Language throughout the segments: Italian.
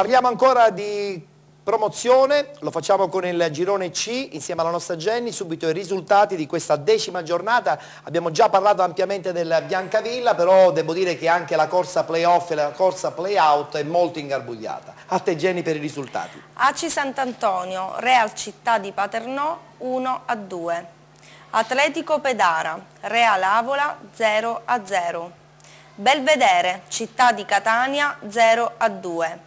Parliamo ancora di promozione, lo facciamo con il girone C insieme alla nostra Jenny, subito i risultati di questa 10ª giornata. Abbiamo già parlato ampiamente del Biancavilla, però devo dire che anche la corsa play-off e la corsa play-out è molto ingarbugliata. A te Jenny per i risultati. Aci Sant'Antonio, Real Città di Paternò 1-2. Atletico Pedara, Real Avola 0-0. Belvedere, Città di Catania 0-2.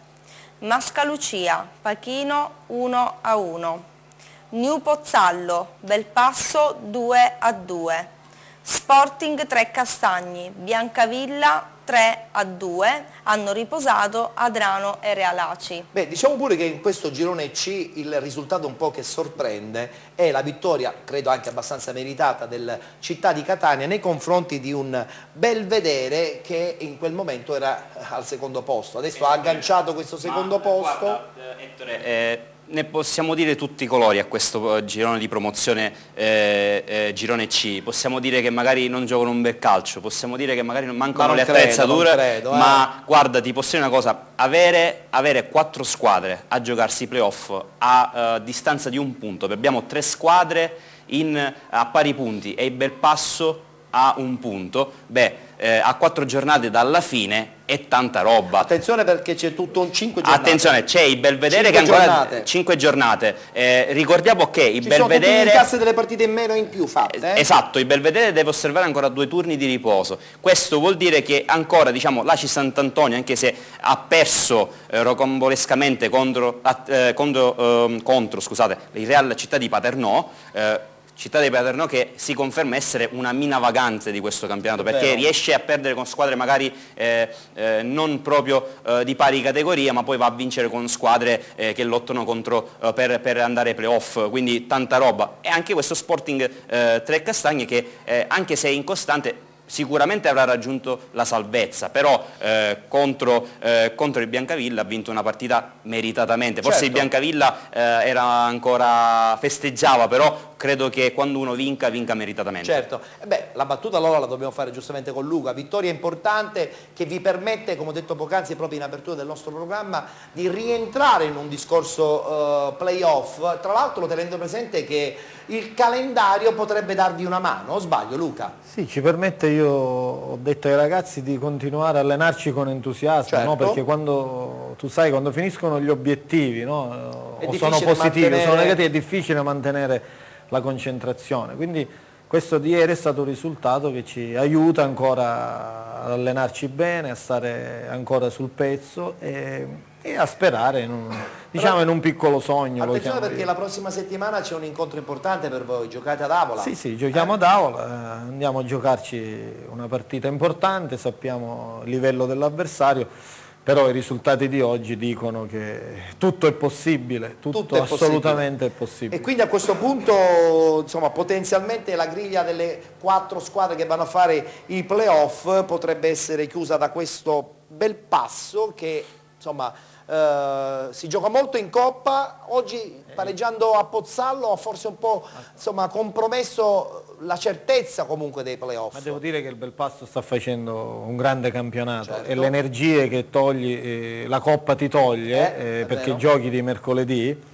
Mascalucia, Pachino 1-1. New Pozzallo, Belpasso 2-2. Sporting Trecastagni, Biancavilla 3-2, hanno riposato Adrano e Real Aci. Beh, diciamo pure che in questo girone C il risultato un po' che sorprende è la vittoria, credo anche abbastanza meritata, del Città di Catania nei confronti di un Belvedere che in quel momento era al secondo posto. Adesso ha agganciato questo secondo posto. Guarda, Ettore, ne possiamo dire tutti i colori a questo girone di promozione, girone C. Possiamo dire che magari non giocano un bel calcio, possiamo dire che magari non mancano le attrezzature, ma guarda, ti posso dire una cosa, avere 4 squadre a giocarsi i playoff a distanza di un punto, abbiamo 3 squadre a pari punti e il Belpasso a un punto, a 4 giornate dalla fine è tanta roba. Attenzione perché c'è tutto un 5 giornate. Attenzione, c'è il Belvedere che ancora 5 giornate. Ricordiamo che il Belvedere sono tutti in casse delle partite in meno in più fatte. Esatto, il Belvedere deve osservare ancora 2 turni di riposo. Questo vuol dire che ancora, diciamo, l'Aci Sant'Antonio, anche se ha perso rocambolescamente contro il Real Città di Paternò, Città di Paternò che si conferma essere una mina vagante di questo campionato, perché riesce a perdere con squadre magari non proprio di pari categoria, ma poi va a vincere con squadre che lottano per andare ai playoff, quindi tanta roba. E anche questo Sporting Trecastagni che anche se è incostante sicuramente avrà raggiunto la salvezza, però contro il Biancavilla ha vinto una partita meritatamente. Forse il Biancavilla festeggiava, però credo che quando uno vinca meritatamente. Certo, la battuta allora la dobbiamo fare giustamente con Luca, vittoria importante che vi permette, come ho detto poc'anzi proprio in apertura del nostro programma, di rientrare in un discorso playoff. Tra l'altro tenendo presente che il calendario potrebbe darvi una mano, o sbaglio Luca? Sì, ci permette, io ho detto ai ragazzi, di continuare a allenarci con entusiasmo, no? Perché quando finiscono gli obiettivi, no? O sono positivi o sono negativi, è difficile mantenere la concentrazione, quindi questo di ieri è stato un risultato che ci aiuta ancora ad allenarci bene, a stare ancora sul pezzo e a sperare in un piccolo sogno. Attenzione perché la prossima settimana c'è un incontro importante per voi, giocate ad Avola. Sì, giochiamo ad Avola, andiamo a giocarci una partita importante, sappiamo il livello dell'avversario, però i risultati di oggi dicono che tutto è possibile, tutto assolutamente è possibile. E quindi a questo punto, insomma, potenzialmente la griglia delle 4 squadre che vanno a fare i playoff potrebbe essere chiusa da questo Belpasso che, insomma, si gioca molto in Coppa. Oggi pareggiando a Pozzallo ha forse un po', insomma, compromesso la certezza comunque dei playoff. Ma devo dire che il Belpasso sta facendo un grande campionato, e le energie che togli, la Coppa ti toglie, perché giochi di mercoledì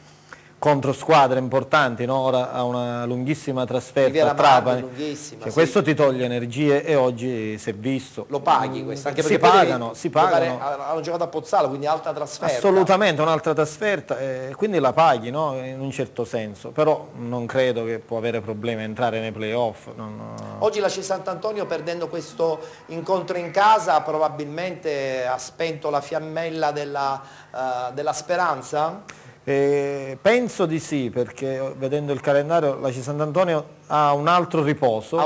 contro squadre importanti, no? Ora ha una lunghissima trasferta a Trapani, questo ti toglie energie e oggi si è visto. Lo paghi questo, anche perché si pagano. Hanno giocato a Pozzallo, quindi alta trasferta. Assolutamente, un'altra trasferta, quindi la paghi, no? In un certo senso, però non credo che può avere problemi a entrare nei playoff. Oggi l'Aci Sant'Antonio, perdendo questo incontro in casa, probabilmente ha spento la fiammella della speranza? Penso di sì, perché vedendo il calendario l'Aci Sant'Antonio ha un altro riposo.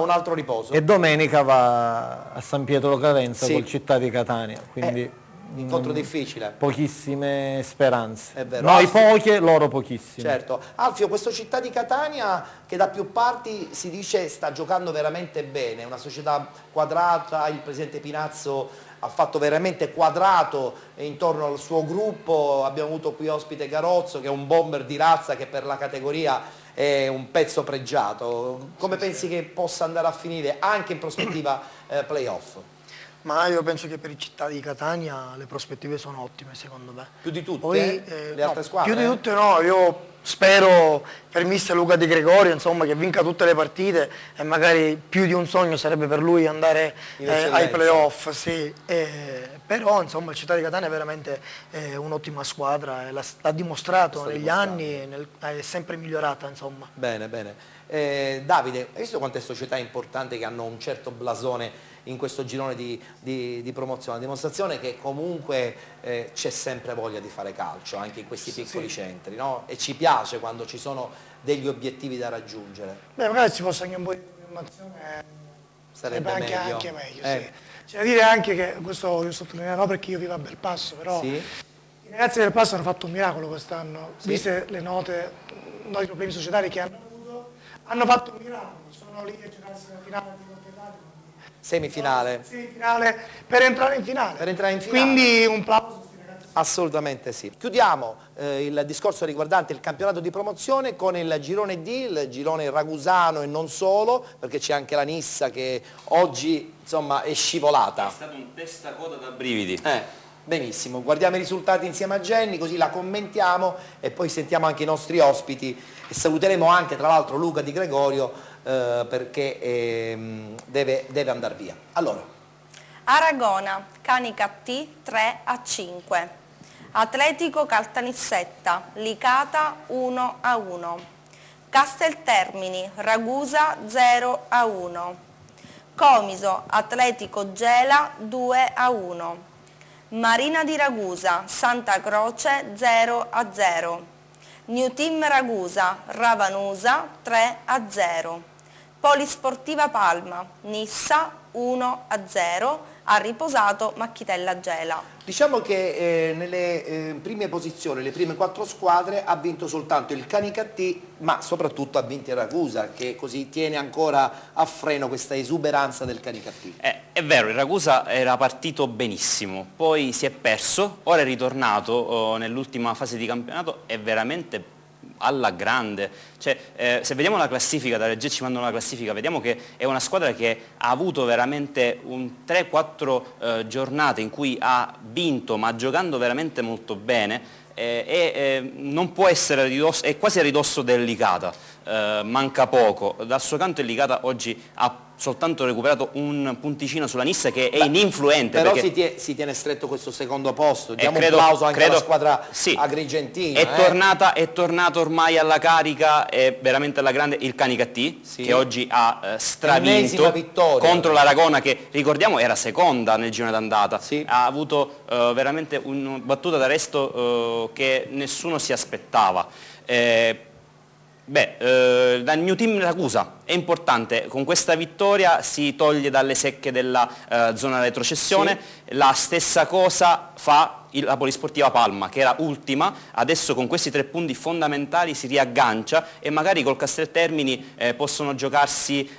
E domenica va a San Pietro Cadenza col Città di Catania, quindi incontro difficile. Pochissime speranze. È vero. Noi poche, loro pochissime. Certo. Alfio, questo Città di Catania che da più parti si dice sta giocando veramente bene, una società quadrata, il presidente Pinazzo ha fatto veramente quadrato intorno al suo gruppo. Abbiamo avuto qui ospite Garozzo che è un bomber di razza, che per la categoria è un pezzo pregiato. Come pensi che possa andare a finire anche in prospettiva playoff? Ma io penso che per il Città di Catania le prospettive sono ottime, secondo me. Più di tutte? Poi, le altre squadre? Più di tutte no, io spero per mister Luca Di Gregorio, insomma, che vinca tutte le partite e magari più di un sogno sarebbe per lui andare ai playoff, sì. Però insomma il Città di Catania è veramente un'ottima squadra, l'ha dimostrato negli anni, è sempre migliorata, insomma. Bene, bene. Davide, hai visto quante società importanti che hanno un certo blasone in questo girone di promozione? La dimostrazione che comunque c'è sempre voglia di fare calcio, anche in questi piccoli centri, no? E ci piace quando ci sono degli obiettivi da raggiungere. Beh, magari ci fosse anche un po' di informazione, Sarebbe meglio. Anche meglio, sì. C'è da dire anche che, questo io sottolineerò perché io vivo a Belpasso, però sì? I ragazzi del Belpasso hanno fatto un miracolo quest'anno, sì? Viste le note, i problemi societari che hanno avuto, hanno fatto un miracolo, sono lì a giocarsi la finale di Semifinale. Semifinale per entrare in finale. Per entrare in finale. Quindi un plauso a questi ragazzi. Assolutamente sì. Chiudiamo il discorso riguardante il campionato di promozione con il girone D, il girone ragusano e non solo, perché c'è anche la Nissa che oggi insomma è scivolata. È stato un testacoda da brividi. Benissimo, guardiamo i risultati insieme a Jenny, così la commentiamo e poi sentiamo anche i nostri ospiti e saluteremo anche tra l'altro Luca Di Gregorio perché deve andare via. Allora. Aragona, Canica T 3-5. Atletico Caltanissetta, Licata 1-1. Casteltermini, Ragusa 0-1. Comiso, Atletico Gela 2-1. Marina di Ragusa, Santa Croce 0-0. New Team Ragusa, Ravanusa 3-0. Polisportiva Palma, Nissa 1-0, ha riposato Macchitella Gela. Diciamo che nelle prime posizioni, le prime 4 squadre ha vinto soltanto il Canicattì, ma soprattutto ha vinto il Ragusa, che così tiene ancora a freno questa esuberanza del Canicattì. È vero, il Ragusa era partito benissimo, poi si è perso, ora è ritornato nell'ultima fase di campionato, è veramente alla grande, cioè, se vediamo la classifica, da Reggio ci mandano la classifica, vediamo che è una squadra che ha avuto veramente 3-4 giornate in cui ha vinto, ma giocando veramente molto bene, non può essere a ridosso, è quasi a ridosso del Licata, manca poco. Dal suo canto il Licata oggi ha soltanto recuperato un punticino sulla Nissa che è ininfluente. Però perché si tiene stretto questo secondo posto, diamo un applauso anche alla squadra agrigentina. È tornato ormai alla carica, è veramente alla grande il Canicattì, che oggi ha stravinto contro l'Aragona che ricordiamo era seconda nel girone d'andata, ha avuto veramente una battuta d'arresto che nessuno si aspettava. Dal New Team Ragusa è importante, con questa vittoria si toglie dalle secche della zona retrocessione, la stessa cosa fa la Polisportiva Palma che era ultima, adesso con questi 3 punti fondamentali si riaggancia e magari col Casteltermini possono giocarsi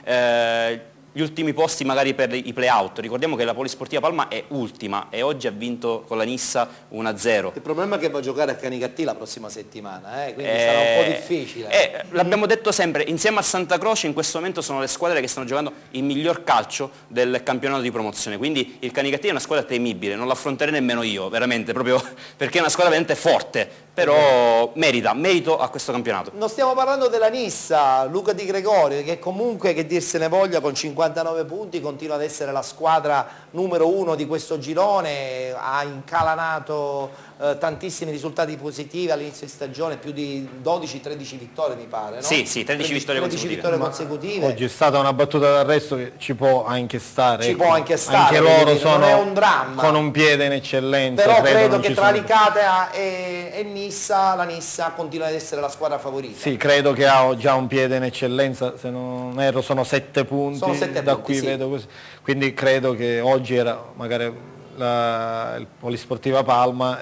gli ultimi posti magari per i play-out. Ricordiamo che la Polisportiva Palma è ultima e oggi ha vinto con la Nissa 1-0. Il problema è che va a giocare a Canicattì la prossima settimana, quindi sarà un po' difficile. L'abbiamo detto sempre, insieme a Santa Croce in questo momento sono le squadre che stanno giocando il miglior calcio del campionato di promozione, quindi il Canicattì è una squadra temibile, non la affronterei nemmeno io, veramente, proprio perché è una squadra veramente forte, però merito a questo campionato. Non stiamo parlando della Nissa, Luca Di Gregorio, che comunque, che dir se ne voglia, con 59 punti continua ad essere la squadra numero 1 di questo girone, ha incalanato tantissimi risultati positivi all'inizio di stagione, più di 12-13 vittorie mi pare, no? Sì, 13 vittorie consecutive. Oggi è stata una battuta d'arresto che ci può anche stare. Ci può anche stare, anche loro dire, sono non è un dramma. Con un piede in eccellenza. Però credo che tra Licata e Nissa, la Nissa continua ad essere la squadra favorita. Sì, credo che ha già un piede in eccellenza, se non erro sono 7 punti, da qui vedo così. Quindi credo che oggi era magari il Polisportiva Palma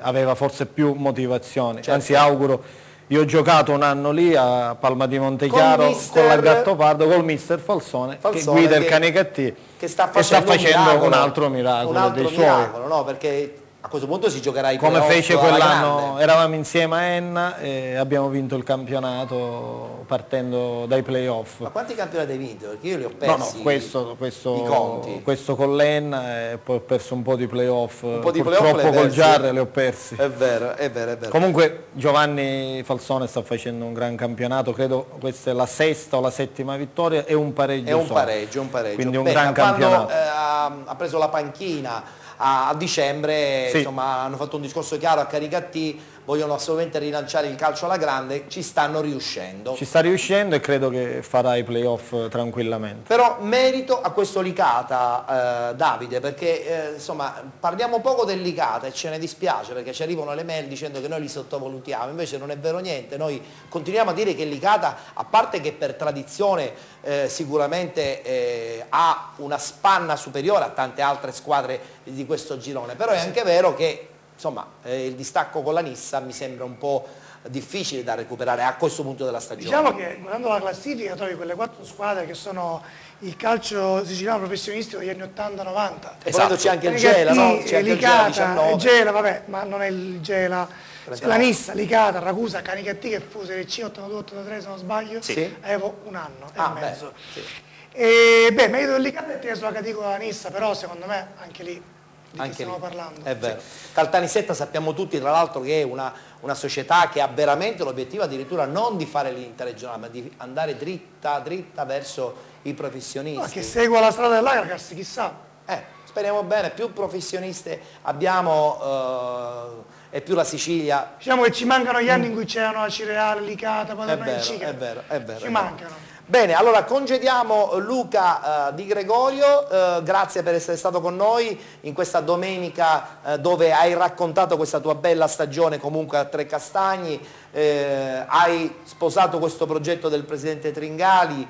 aveva forse più motivazione, anzi auguro, io ho giocato un anno lì a Palma di Montechiaro con la Gattopardo, col mister Falsone che guida il Canicattì, che sta facendo un altro miracolo dei suoi. No? Perché questo punto si giocherà i come playoff fece alla quell'anno, grande. eravamo insieme a Enna e abbiamo vinto il campionato partendo dai playoff. Ma quanti campionati hai vinto? Perché io li ho No, persi. no, i conti. questo con l'Enna e poi ho perso un po' di playoff. Un po' di Purtroppo playoff col Giarre li ho persi. È vero, è vero, è vero. Comunque Giovanni Falsone sta facendo un gran campionato, credo questa è la 6ª o la 7ª vittoria e un pareggio. È un solo. pareggio, un pareggio. Quindi un Bene, gran campionato. Quando ha preso la panchina a dicembre, Sì. insomma, hanno fatto un discorso chiaro a Caricattì, vogliono assolutamente rilanciare il calcio alla grande, ci stanno riuscendo. Ci sta riuscendo e credo che farà i playoff tranquillamente. Però merito a questo Licata, Davide, perché insomma parliamo poco del Licata e ce ne dispiace perché ci arrivano le mail dicendo che noi li sottovalutiamo, invece non è vero niente, noi continuiamo a dire che il Licata, a parte che per tradizione sicuramente ha una spanna superiore a tante altre squadre di questo girone, però è anche vero che insomma il distacco con la Nissa mi sembra un po' difficile da recuperare a questo punto della stagione. Diciamo che guardando la classifica trovi quelle 4 squadre che sono il calcio siciliano professionistico degli anni 80-90. E poi c'è anche il Gela, no? C'è anche il Gela 19. Gela, vabbè, ma non è il Gela. C'è la Nissa, Licata, Ragusa, Canicattì che fu Serie C 82-83 se non sbaglio, Sì. avevo un anno e mezzo. Sì. E merito del Licata è teso la categoria della Nissa, però secondo me anche lì di chi stiamo parlando. È vero. Caltanissetta sappiamo tutti tra l'altro che è una società che ha veramente l'obiettivo addirittura non di fare l'interregionale ma di andare dritta verso i professionisti. Ma che segua la strada dell'Agracas, chissà. Speriamo bene, più professioniste abbiamo e più la Sicilia. Diciamo che ci mancano gli anni in cui c'erano la Cireale, Licata, poi È è vero. Ci mancano. Bene, allora congediamo Luca Di Gregorio, grazie per essere stato con noi in questa domenica dove hai raccontato questa tua bella stagione comunque a Trecastagni, hai sposato questo progetto del presidente Tringali,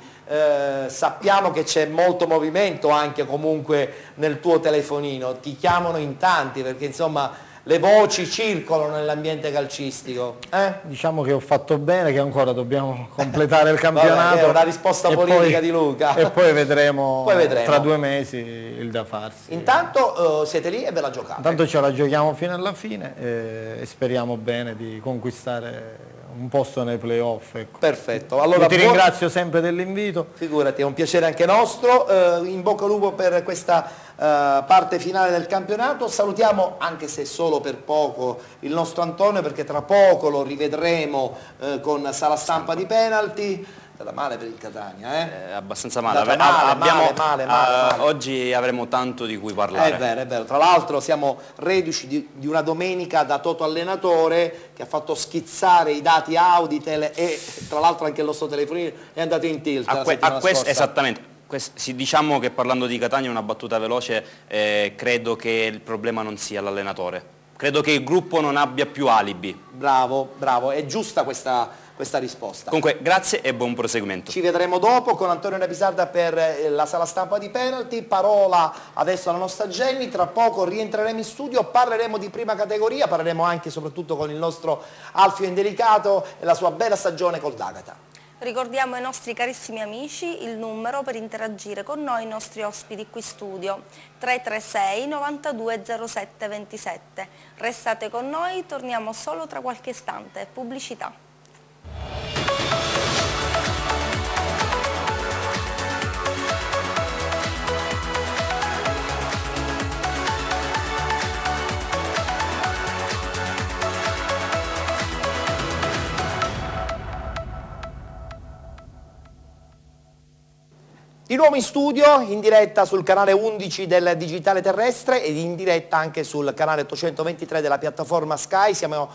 sappiamo che c'è molto movimento anche comunque nel tuo telefonino, ti chiamano in tanti perché insomma le voci circolano nell'ambiente calcistico. Diciamo che ho fatto bene, che ancora dobbiamo completare il campionato. Vabbè, è una risposta politica di Luca. E poi vedremo, tra 2 mesi il da farsi. Intanto siete lì e ve la giocate. Intanto ce la giochiamo fino alla fine e speriamo bene di conquistare un posto nei playoff. Ecco. Perfetto. Allora, io ti ringrazio sempre dell'invito. Figurati, è un piacere anche nostro. In bocca al lupo per questa parte finale del campionato. Salutiamo, anche se solo per poco, il nostro Antonio perché tra poco lo rivedremo con sala stampa di penalty. È andata male per il Catania, abbastanza male. Male. Oggi avremo tanto di cui parlare. È vero. Tra l'altro siamo reduci di una domenica da Toto Allenatore che ha fatto schizzare i dati Auditel e tra l'altro anche il nostro telefonino è andato in tilt. Esattamente. Diciamo che parlando di Catania, una battuta veloce, credo che il problema non sia l'allenatore. Credo che il gruppo non abbia più alibi. Bravo, è giusta questa risposta. Comunque grazie e buon proseguimento. Ci vedremo dopo con Antonio Napisarda per la sala stampa di penalty, parola adesso alla nostra Jenny, tra poco rientreremo in studio, parleremo di prima categoria, parleremo anche e soprattutto con il nostro Alfio Indelicato e la sua bella stagione col D'Agata. Ricordiamo ai nostri carissimi amici il numero per interagire con noi, i nostri ospiti qui studio, 336 92 07 27. Restate con noi, torniamo solo tra qualche istante. Pubblicità. Di nuovo in studio, in diretta sul canale 11 del Digitale Terrestre ed in diretta anche sul canale 823 della piattaforma Sky. Siamo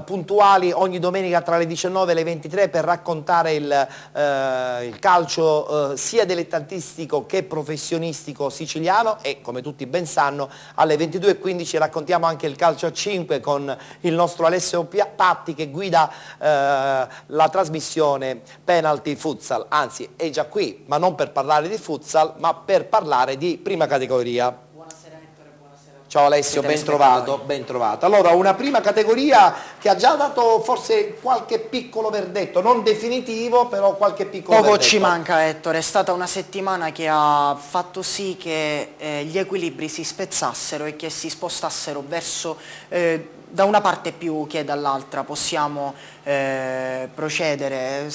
puntuali ogni domenica tra le 19 e le 23 per raccontare il calcio sia dilettantistico che professionistico siciliano e come tutti ben sanno alle 22:15 raccontiamo anche il calcio a 5 con il nostro Alessio Patti che guida la trasmissione Penalty Futsal, anzi è già qui ma non per parlare di futsal ma per parlare di prima categoria. Buonasera Ettore, buonasera a tutti. Ciao Alessio, ben trovato, ben trovato. Allora, una prima categoria che ha già dato forse qualche piccolo verdetto, non definitivo, però qualche piccolo verdetto. Poco ci manca, Ettore, è stata una settimana che ha fatto sì che gli equilibri si spezzassero e che si spostassero verso da una parte più che dall'altra. Possiamo procedere,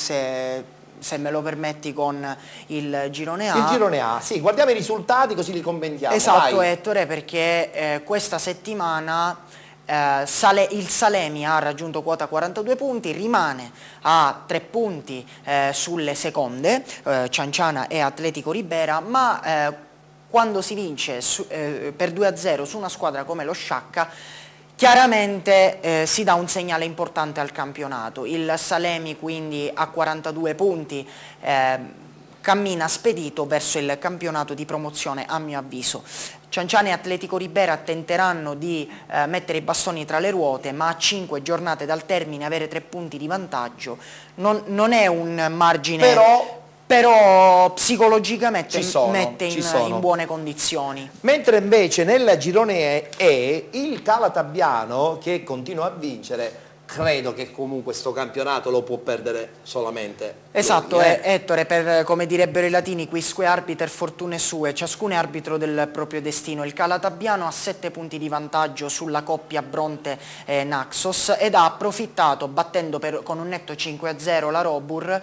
se me lo permetti, con il girone A. Il girone A, sì, guardiamo i risultati così li commentiamo. Esatto, vai. Ettore, perché questa settimana il Salemi ha raggiunto quota 42 punti, rimane a 3 punti sulle seconde, Cianciana e Atletico Ribera, ma quando si vince per 2-0 su una squadra come lo Sciacca, chiaramente si dà un segnale importante al campionato. Il Salemi quindi a 42 punti cammina spedito verso il campionato di promozione, a mio avviso. Cianciana e Atletico Ribera tenteranno di mettere i bastoni tra le ruote, ma a 5 giornate dal termine avere 3 punti di vantaggio non è un margine... Però psicologicamente mette in buone condizioni. Mentre invece nel girone E il Calatabbiano, che continua a vincere, credo che comunque sto campionato lo può perdere solamente. Esatto, Ettore, per, come direbbero i latini, quisque arbiter fortune sue, ciascun è arbitro del proprio destino. Il Calatabbiano ha 7 punti di vantaggio sulla coppia Bronte-Naxos ed ha approfittato, battendo con un netto 5-0 la Robur,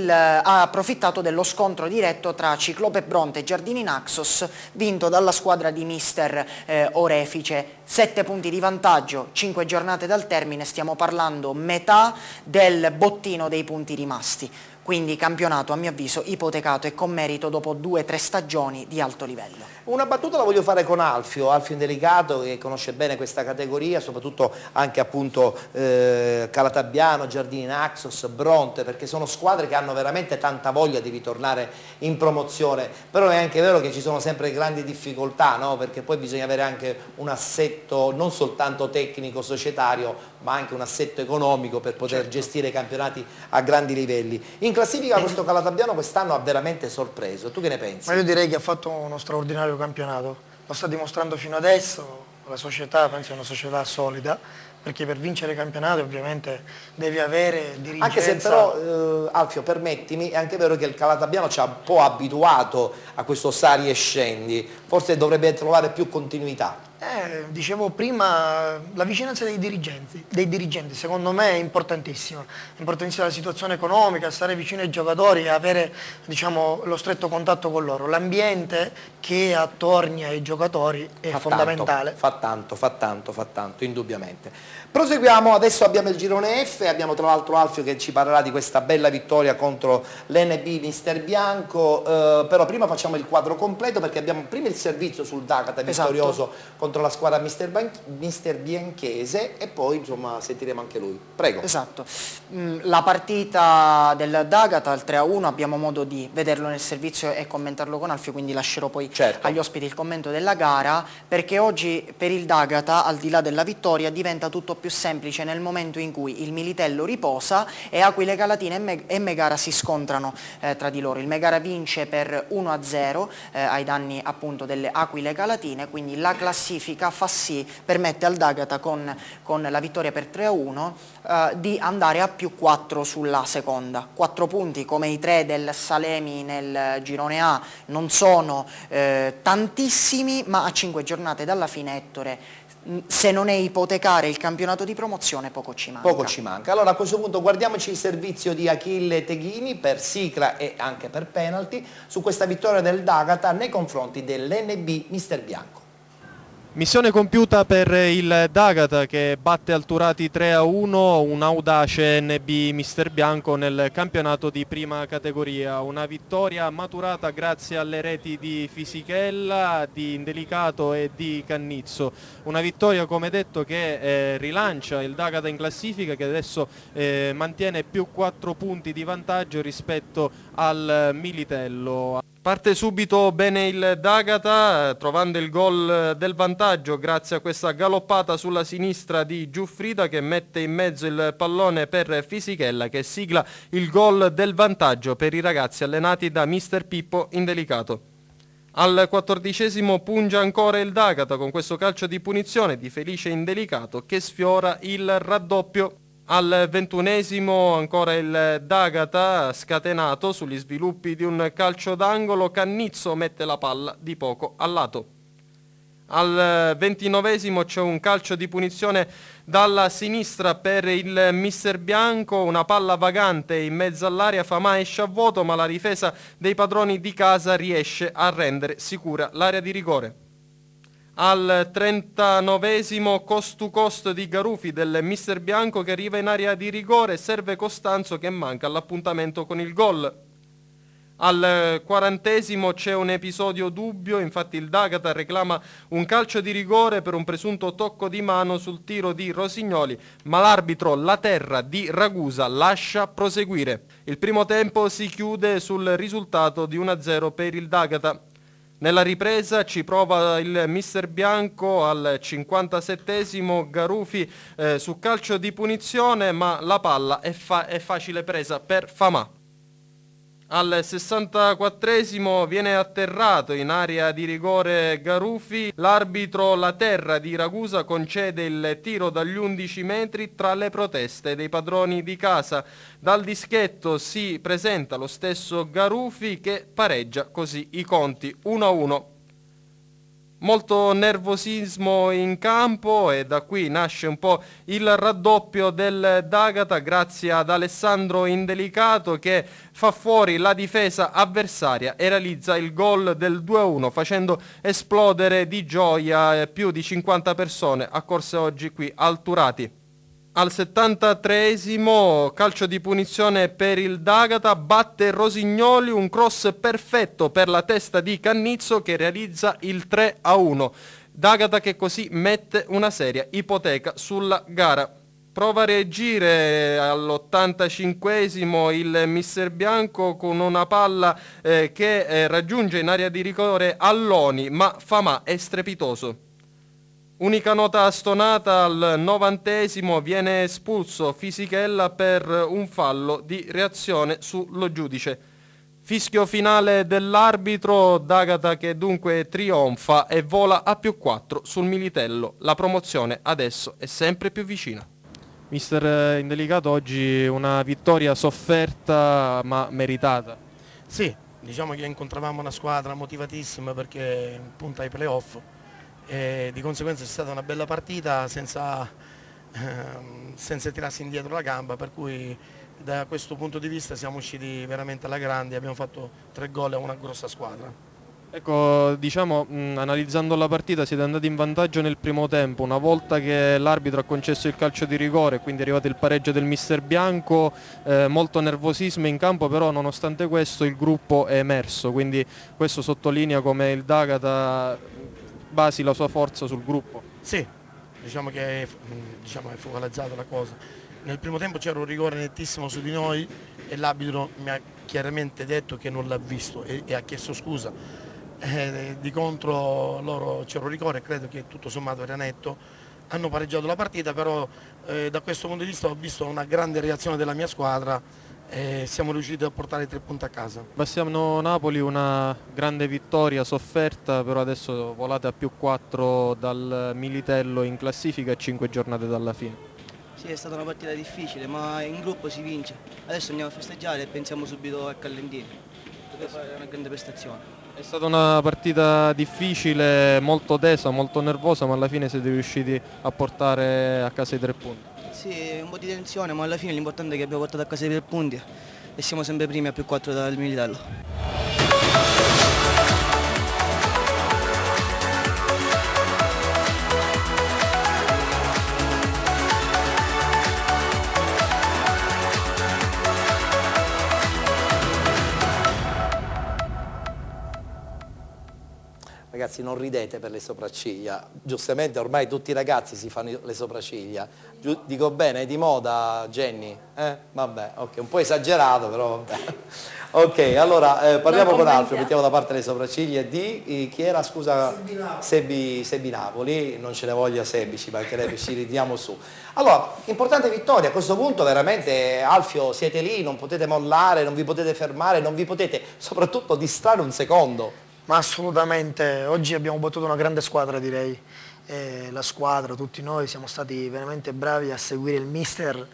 ha approfittato dello scontro diretto tra Ciclope Bronte e Giardini Naxos, vinto dalla squadra di mister Orefice. 7 punti di vantaggio, 5 giornate dal termine, stiamo parlando metà del bottino dei punti rimasti. Quindi campionato, a mio avviso, ipotecato e con merito dopo 2 o 3 stagioni di alto livello. Una battuta la voglio fare con Alfio Indelicato, che conosce bene questa categoria, soprattutto anche appunto Calatabbiano, Giardini Naxos, Bronte, perché sono squadre che hanno veramente tanta voglia di ritornare in promozione, però è anche vero che ci sono sempre grandi difficoltà, no? Perché poi bisogna avere anche un assetto non soltanto tecnico, societario, ma anche un assetto economico per poter gestire i campionati a grandi livelli. In classifica questo Calatabbiano quest'anno ha veramente sorpreso, tu che ne pensi? Ma io direi che ha fatto uno straordinario campionato, lo sta dimostrando fino adesso, la società penso è una società solida, perché per vincere campionati ovviamente devi avere dirigenza. Anche se però, Alfio, permettimi, è anche vero che il Calatabbiano ci ha un po' abituato a questo sali e scendi, forse dovrebbe trovare più continuità. Dicevo prima, la vicinanza dei dirigenti secondo me è importantissima la situazione economica, stare vicino ai giocatori e avere, diciamo, lo stretto contatto con loro. L'ambiente che attorni ai giocatori è fondamentale. Fa tanto, indubbiamente. Proseguiamo, adesso abbiamo il girone F, abbiamo tra l'altro Alfio che ci parlerà di questa bella vittoria contro l'NB Mister Bianco, però prima facciamo il quadro completo perché abbiamo prima il servizio sul D'Agata vittorioso contro la squadra Mister Bianchese e poi insomma sentiremo anche lui. Prego. Esatto, la partita del D'Agata al 3-1 abbiamo modo di vederlo nel servizio e commentarlo con Alfio, quindi lascerò poi agli ospiti il commento della gara, perché oggi per il D'Agata, al di là della vittoria, diventa tutto più semplice nel momento in cui il Militello riposa e Aquile Calatine e Megara si scontrano tra di loro. Il Megara vince per 1-0 ai danni appunto delle Aquile Calatine, quindi la classifica permette al D'Agata con la vittoria per 3-1 di andare a più 4 sulla seconda. 4 punti come i 3 del Salemi nel girone A non sono tantissimi, ma a 5 giornate dalla fine, Ettore, se non è ipotecare il campionato di promozione poco ci manca. Poco ci manca. Allora a questo punto guardiamoci il servizio di Achille Teghini per sigla e anche per penalty su questa vittoria del D'Agata nei confronti dell'NB Mister Bianco. Missione compiuta per il D'Agata che batte Alturati 3-1, un audace NB Mister Bianco nel campionato di prima categoria. Una vittoria maturata grazie alle reti di Fisichella, di Indelicato e di Cannizzo. Una vittoria, come detto, che rilancia il D'Agata in classifica, che adesso mantiene più 4 punti di vantaggio rispetto al Militello. Parte subito bene il D'Agata, trovando il gol del vantaggio grazie a questa galoppata sulla sinistra di Giuffrida, che mette in mezzo il pallone per Fisichella, che sigla il gol del vantaggio per i ragazzi allenati da mister Pippo Indelicato. Al 14esimo punge ancora il D'Agata con questo calcio di punizione di Felice Indelicato che sfiora il raddoppio. Al 21esimo ancora il D'Agata scatenato sugli sviluppi di un calcio d'angolo, Cannizzo mette la palla di poco al lato. Al 29esimo c'è un calcio di punizione dalla sinistra per il mister bianco, una palla vagante in mezzo all'area, Famà esce a vuoto ma la difesa dei padroni di casa riesce a rendere sicura l'area di rigore. Al 39esimo cost to cost di Garufi del mister bianco che arriva in area di rigore, serve Costanzo che manca all'appuntamento con il gol. Al 40esimo c'è un episodio dubbio, infatti il D'Agata reclama un calcio di rigore per un presunto tocco di mano sul tiro di Rosignoli, ma l'arbitro La Terra di Ragusa lascia proseguire. Il primo tempo si chiude sul risultato di 1-0 per il D'Agata. Nella ripresa ci prova il mister bianco al 57esimo Garufi su calcio di punizione, ma la palla è facile presa per Famà. Al 64esimo viene atterrato in area di rigore Garufi, l'arbitro La Terra di Ragusa concede il tiro dagli 11 metri tra le proteste dei padroni di casa. Dal dischetto si presenta lo stesso Garufi che pareggia così i conti 1-1. Molto nervosismo in campo e da qui nasce un po' il raddoppio del D'Agata grazie ad Alessandro Indelicato che fa fuori la difesa avversaria e realizza il gol del 2-1 facendo esplodere di gioia più di 50 persone accorse oggi qui al Turati. Al 73esimo calcio di punizione per il D'Agata, batte Rosignoli, un cross perfetto per la testa di Cannizzo che realizza il 3-1. D'Agata che così mette una seria ipoteca sulla gara. Prova a reagire all'85esimo il mister bianco con una palla che raggiunge in area di rigore Alloni, ma Famà è strepitoso. Unica nota stonata al 90esimo, viene espulso Fisichella per un fallo di reazione sullo giudice. Fischio finale dell'arbitro, D'Agata che dunque trionfa e vola a +4 sul Militello. La promozione adesso è sempre più vicina. Mister Indelicato, oggi una vittoria sofferta ma meritata. Sì, diciamo che incontravamo una squadra motivatissima perché punta ai playoff. E di conseguenza è stata una bella partita senza tirarsi indietro la gamba, per cui da questo punto di vista siamo usciti veramente alla grande, abbiamo fatto 3 gol a una grossa squadra. Ecco, diciamo, analizzando la partita siete andati in vantaggio nel primo tempo, una volta che l'arbitro ha concesso il calcio di rigore, quindi è arrivato il pareggio del mister bianco, molto nervosismo in campo, però nonostante questo il gruppo è emerso, quindi questo sottolinea come il D'Agata basi la sua forza sul gruppo. Sì, diciamo che è focalizzata la cosa. Nel primo tempo c'era un rigore nettissimo su di noi e l'arbitro mi ha chiaramente detto che non l'ha visto e ha chiesto scusa. Di contro loro c'era un rigore, credo che tutto sommato era netto. Hanno pareggiato la partita, però da questo punto di vista ho visto una grande reazione della mia squadra. Siamo riusciti a portare 3 punti a casa. Bassiano Napoli, una grande vittoria sofferta, però adesso volate a +4 dal Militello in classifica a 5 giornate dalla fine. Sì, è stata una partita difficile, ma in gruppo si vince. Adesso andiamo a festeggiare e pensiamo subito a Callendini. Deve fare una grande prestazione. È stata una partita difficile, molto tesa, molto nervosa, ma alla fine siete riusciti a portare a casa i 3 punti. Sì, un po' di tensione, ma alla fine l'importante è che abbiamo portato a casa i 3 punti e siamo sempre primi a +4 dal Militello. Ragazzi, non ridete per le sopracciglia, giustamente ormai tutti i ragazzi si fanno le sopracciglia, dico bene, è di moda Jenny? Vabbè, ok, un po' esagerato però vabbè. Ok, allora parliamo con Alfio, mettiamo da parte le sopracciglia di, chi era scusa? Sebi Napoli, non ce ne voglia Sebi, ci mancherebbe, ci ridiamo su. Allora, importante vittoria, a questo punto veramente Alfio siete lì, non potete mollare, non vi potete fermare, non vi potete soprattutto distrarre un secondo. Ma assolutamente, oggi abbiamo battuto una grande squadra, direi. La squadra, tutti noi siamo stati veramente bravi a seguire il mister,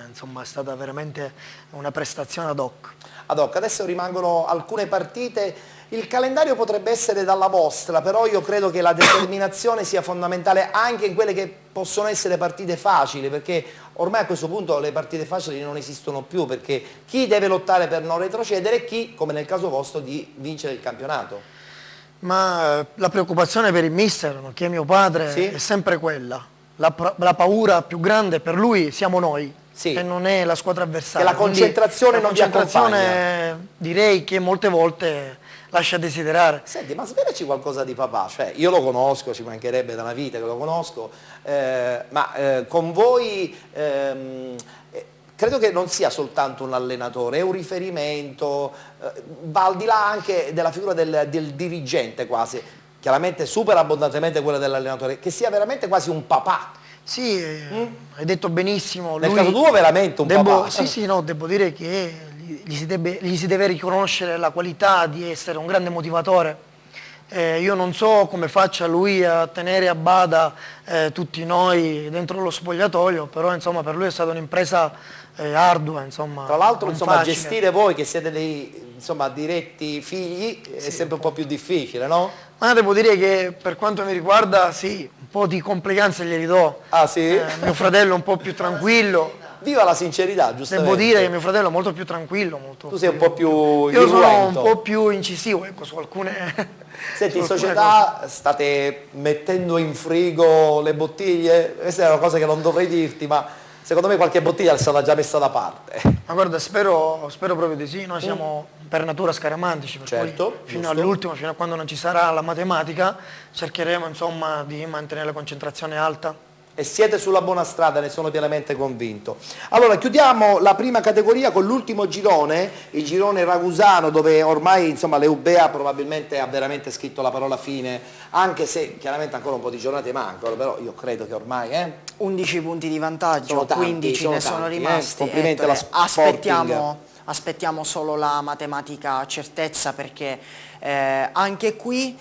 insomma è stata veramente una prestazione ad hoc. Ad hoc, adesso rimangono alcune partite, il calendario potrebbe essere dalla vostra, però io credo che la determinazione sia fondamentale anche in quelle che possono essere partite facili, perché ormai a questo punto le partite facili non esistono più, perché chi deve lottare per non retrocedere e chi, come nel caso vostro, di vincere il campionato. Ma la preoccupazione per il mister, che è mio padre, sì? è sempre quella. La paura più grande per lui siamo noi, sì, che non è la squadra avversaria. Che la concentrazione non vi accompagna. Direi che molte volte lascia desiderare. Senti, ma svelaci qualcosa di papà, cioè io lo conosco, ci mancherebbe da una vita che lo conosco, ma con voi credo che non sia soltanto un allenatore, è un riferimento, va al di là anche della figura del dirigente quasi, chiaramente supera abbondantemente quella dell'allenatore, che sia veramente quasi un papà. Sì, hai detto benissimo. Nel caso tuo veramente un papà. Sì, no, devo dire che gli si deve riconoscere la qualità di essere un grande motivatore. Io non so come faccia lui a tenere a bada tutti noi dentro lo spogliatoio, però insomma per lui è stata un'impresa ardua. Insomma, tra l'altro facile. Gestire voi che siete dei diretti figli è sempre un po' più difficile, no? Ma devo dire che per quanto mi riguarda sì, un po' di complicanze glieli do. Ah sì? Mio fratello è un po' più tranquillo. Viva la sincerità, giustamente. Devo dire che mio fratello è molto più tranquillo. Tu sei un po' più Io sono un po' più incisivo, ecco, su alcune... Senti, in società state mettendo in frigo le bottiglie? Questa è una cosa che non dovrei dirti, ma secondo me qualche bottiglia è stata già messa da parte. Ma guarda, spero proprio di sì. Noi siamo per natura scaramantici, per certo, cui fino all'ultimo, fino a quando non ci sarà la matematica, cercheremo insomma di mantenere la concentrazione alta. E siete sulla buona strada, ne sono pienamente convinto. Allora, chiudiamo la prima categoria con l'ultimo girone, il girone ragusano, dove ormai insomma l'Eubea probabilmente ha veramente scritto la parola fine, anche se chiaramente ancora un po' di giornate mancano, però io credo che ormai... 11 punti di vantaggio, sono tanti, 15 ne sono rimasti. Complimenti alla Sporting. Aspettiamo solo la matematica certezza, perché anche qui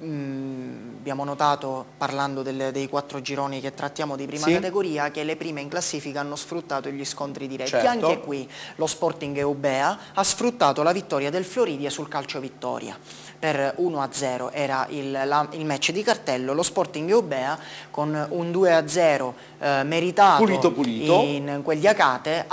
abbiamo notato, parlando dei 4 gironi che trattiamo di prima categoria, che le prime in classifica hanno sfruttato gli scontri diretti. Certo. Anche qui lo Sporting Eubea ha sfruttato la vittoria del Floridia sul calcio vittoria. Per 1-0 era il match di cartello, lo Sporting Eubea con un 2-0 meritato pulito. in quegli Acate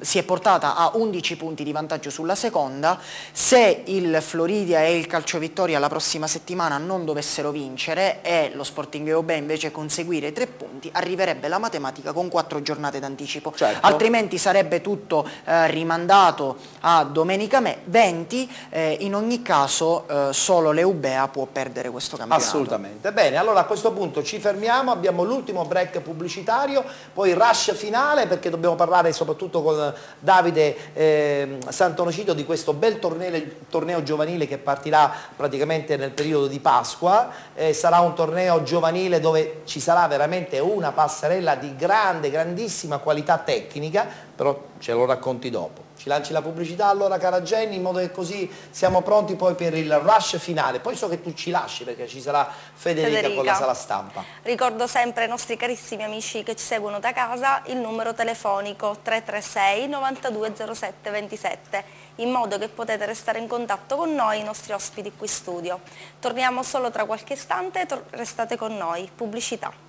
si è portata a 11 punti di vantaggio sulla seconda. Se il Floridia e il calcio vittoria la prossima settimana non dovessero vincere e lo Sporting Eubea invece conseguire 3 punti, arriverebbe la matematica con 4 giornate d'anticipo. Certo. Altrimenti sarebbe tutto rimandato a domenica 20. In ogni caso solo l'Eubea può perdere questo campionato. Assolutamente. Bene, allora a questo punto ci fermiamo, abbiamo l'ultimo break pubblicitario, poi rush finale, perché dobbiamo parlare soprattutto con Davide Santonocito di questo bel torneo giovanile che partirà praticamente nel periodo di Pasqua. Sarà un torneo giovanile dove ci sarà veramente una passerella di grandissima qualità tecnica, però ce lo racconti dopo. Ci lanci la pubblicità allora, cara Jenny, in modo che così siamo pronti poi per il rush finale. Poi so che tu ci lasci perché ci sarà Federica con la sala stampa. Ricordo sempre ai nostri carissimi amici che ci seguono da casa il numero telefonico 336 92 07 27, in modo che potete restare in contatto con noi, i nostri ospiti qui in studio. Torniamo solo tra qualche istante, restate con noi. Pubblicità.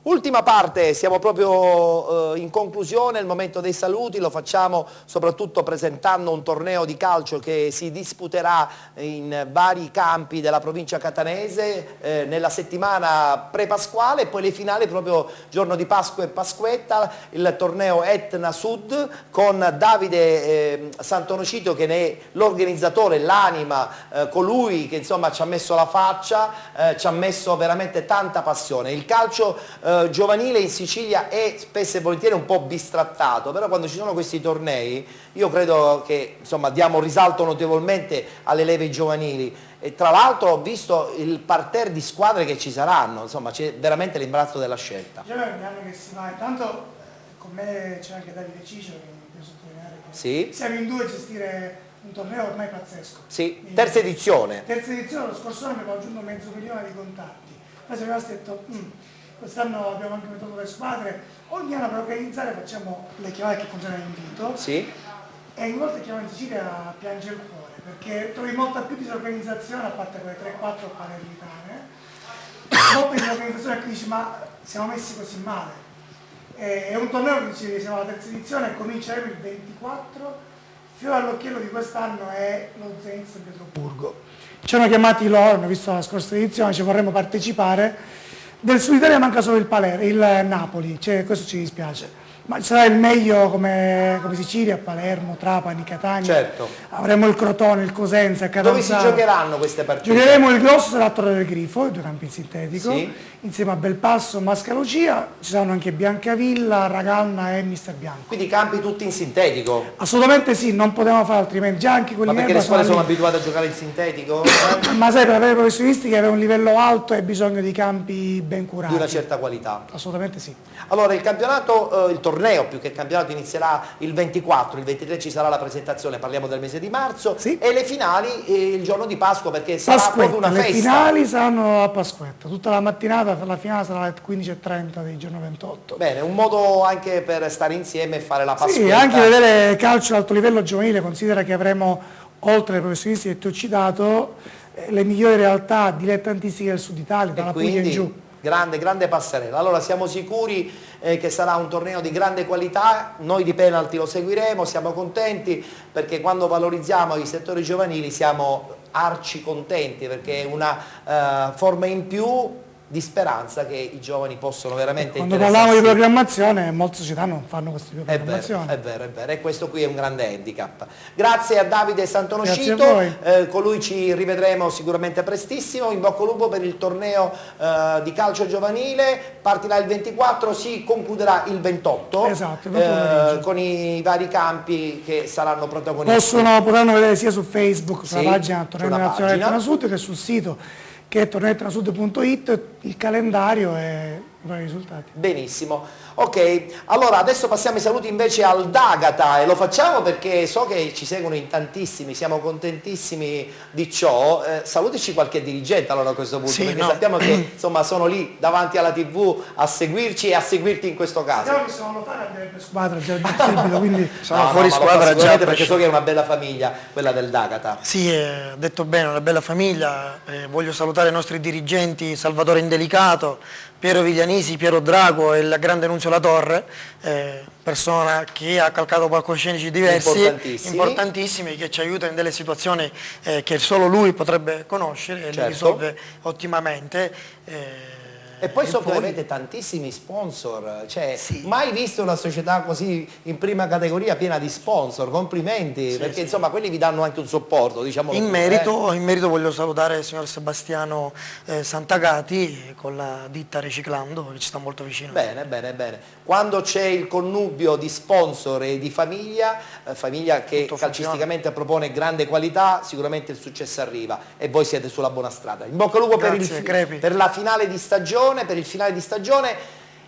Ultima parte, siamo proprio in conclusione, il momento dei saluti, lo facciamo soprattutto presentando un torneo di calcio che si disputerà in vari campi della provincia catanese nella settimana pre-pasquale e poi le finali proprio giorno di Pasqua e Pasquetta, il torneo Etna Sud con Davide Santonocito che ne è l'organizzatore, l'anima, colui che insomma ci ha messo la faccia, ci ha messo veramente tanta passione. Il calcio giovanile in Sicilia è spesso e volentieri un po' bistrattato, però quando ci sono questi tornei io credo che insomma diamo risalto notevolmente alle leve giovanili e tra l'altro ho visto il parterre di squadre che ci saranno, insomma c'è veramente l'imbarazzo della scelta. Diciamo che si va, intanto con me c'è anche Davide Cicio che devo sottolineare che sì. Siamo in 2 a gestire un torneo ormai pazzesco. Sì, terza edizione. Terza edizione, lo scorso anno abbiamo raggiunto 500.000 di contatti. Poi siamo rimasti detto, quest'anno abbiamo anche messo le squadre, ogni anno per organizzare facciamo le chiamate che funzionano in invito. Sì. E ogni volta che chiamo in Sicilia piange il cuore, perché trovi molta più disorganizzazione, a parte quelle 3-4 palermitane, molta disorganizzazione che dici ma siamo messi così male. È un torneo che siamo alla terza edizione, cominceremo il 24, fiore all'occhiello di quest'anno è lo Zenit San Pietroburgo. Ci hanno chiamati loro, hanno visto la scorsa edizione, ci vorremmo partecipare, del Sud Italia manca solo il Napoli, questo ci dispiace. Ma sarà il meglio come Sicilia, Palermo, Trapani, Catania. Certo. Avremo il Crotone, il Cosenza, il Catanzaro. Dove si giocheranno queste partite? Giocheremo il grosso sarà a Torre del Grifo, 2 campi in sintetico, sì. Insieme a Belpasso, Mascalucia, ci saranno anche Biancavilla, Raganna e Mister Bianco. Quindi campi tutti in sintetico? Assolutamente sì, non potevamo fare altrimenti, già anche quelli. Ma perché le scuole sono abituate a giocare in sintetico? Ma sai, per avere professionisti che avere un livello alto hai bisogno di campi ben curati. Di una certa qualità. Assolutamente sì. Allora il campionato, il torneo più che campionato inizierà il 24, il 23 ci sarà la presentazione, parliamo del mese di marzo, sì. E le finali il giorno di Pasqua perché sarà proprio una festa. Le finali saranno a Pasquetta, tutta la mattinata, la finale sarà alle 15:30 del giorno 28. Bene, un modo anche per stare insieme e fare la Pasquetta. Sì, anche vedere calcio ad alto livello giovanile, considera che avremo, oltre ai professionisti che ti ho citato, le migliori realtà dilettantistiche del Sud Italia, dalla Puglia in giù. Grande passerella. Allora siamo sicuri che sarà un torneo di grande qualità, noi di penalty lo seguiremo, siamo contenti perché quando valorizziamo i settori giovanili siamo arci contenti perché è una forma in più di speranza che i giovani possono veramente quando parliamo di programmazione molte società non fanno queste programmazioni. È vero, e questo qui è un grande handicap. Grazie a Davide Santonoscito, con lui ci rivedremo sicuramente prestissimo, in bocca al lupo per il torneo di calcio giovanile, partirà il 24, si concluderà il 28, esatto, il 28 con i vari campi che saranno protagonisti. Potranno vedere sia su Facebook, sulla pagina Torneo Nazionale Trana Sud che sul sito che è torneotranasud.it, il calendario e i vari risultati. Benissimo. Ok, allora adesso passiamo i saluti invece al D'Agata e lo facciamo perché so che ci seguono in tantissimi, siamo contentissimi di ciò. Salutici qualche dirigente allora a questo punto, sì, perché sappiamo che insomma sono lì davanti alla TV a seguirci e a seguirti in questo caso. Sappiamo che sono lontani per squadra già possibile, quindi sono fuori squadra già perché so che è una bella famiglia quella del D'Agata. Sì, ha detto bene, una bella famiglia. Voglio salutare i nostri dirigenti Salvatore Indelicato, Piero Viglianisi, Piero Drago e il grande Nunzio La Torre, persona che ha calcato palcoscenici diversi, importantissimi, che ci aiuta in delle situazioni che solo lui potrebbe conoscere e le risolve ottimamente. E poi avete tantissimi sponsor, cioè mai visto una società così in prima categoria piena di sponsor, complimenti, perché insomma quelli vi danno anche un supporto, diciamo. In merito voglio salutare il signor Sebastiano Santagati con la ditta Riciclando che ci sta molto vicino. Bene. Quando c'è il connubio di sponsor e di famiglia che tutto calcisticamente propone grande qualità, sicuramente il successo arriva e voi siete sulla buona strada. In bocca al lupo per la finale di stagione, per il finale di stagione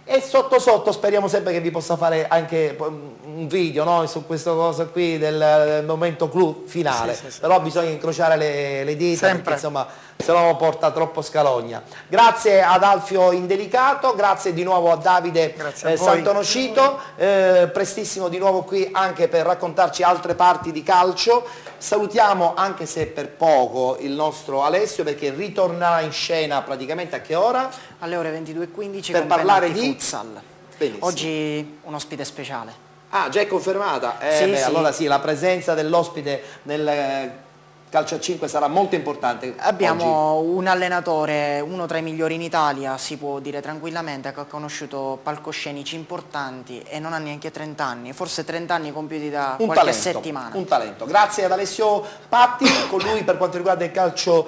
e sotto speriamo sempre che vi possa fare anche un video, no? Su questa cosa qui del momento clou finale, però bisogna incrociare le dita perché insomma se no porta troppo scalogna. Grazie ad Alfio Indelicato, grazie di nuovo a Davide Santonoscito, prestissimo di nuovo qui anche per raccontarci altre parti di calcio. Salutiamo anche se per poco il nostro Alessio perché ritornerà in scena praticamente a che ora? Alle ore 22:15 per parlare di futsal. Benissimo. Oggi un ospite speciale. Ah, già è confermata? Allora sì, la presenza dell'ospite nel calcio a 5 sarà molto importante. Abbiamo un allenatore, uno tra i migliori in Italia, si può dire tranquillamente, che ha conosciuto palcoscenici importanti e non ha neanche 30 anni, forse 30 anni compiuti da qualche settimana. Un talento. Grazie ad Alessio Patti, con lui per quanto riguarda il calcio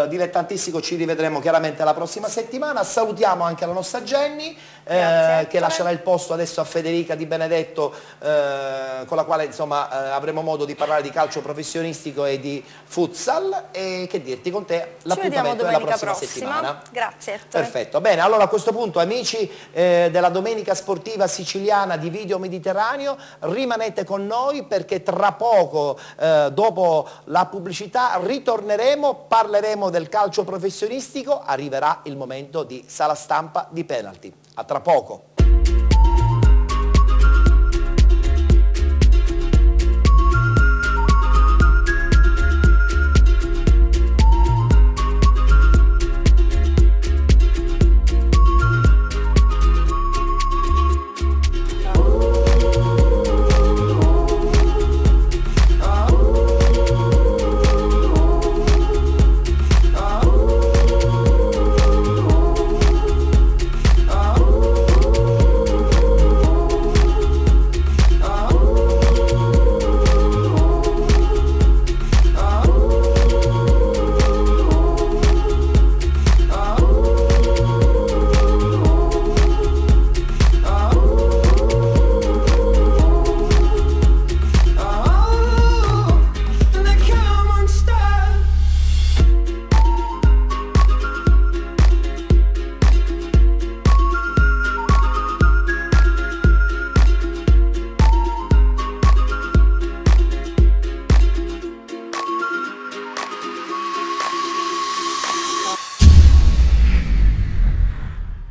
dilettantistico ci rivedremo chiaramente la prossima settimana. Salutiamo anche la nostra Jenny, che lascerà il posto adesso a Federica Di Benedetto, con la quale insomma avremo modo di parlare di calcio professionistico e di futsal, e che dirti, con te l'appuntamento è la prossima settimana. Grazie Ettore. Perfetto, bene, allora a questo punto amici della Domenica Sportiva Siciliana di Video Mediterraneo, rimanete con noi perché tra poco, dopo la pubblicità, ritorneremo, parleremo del calcio professionistico, arriverà il momento di sala stampa di penalty. A tra poco.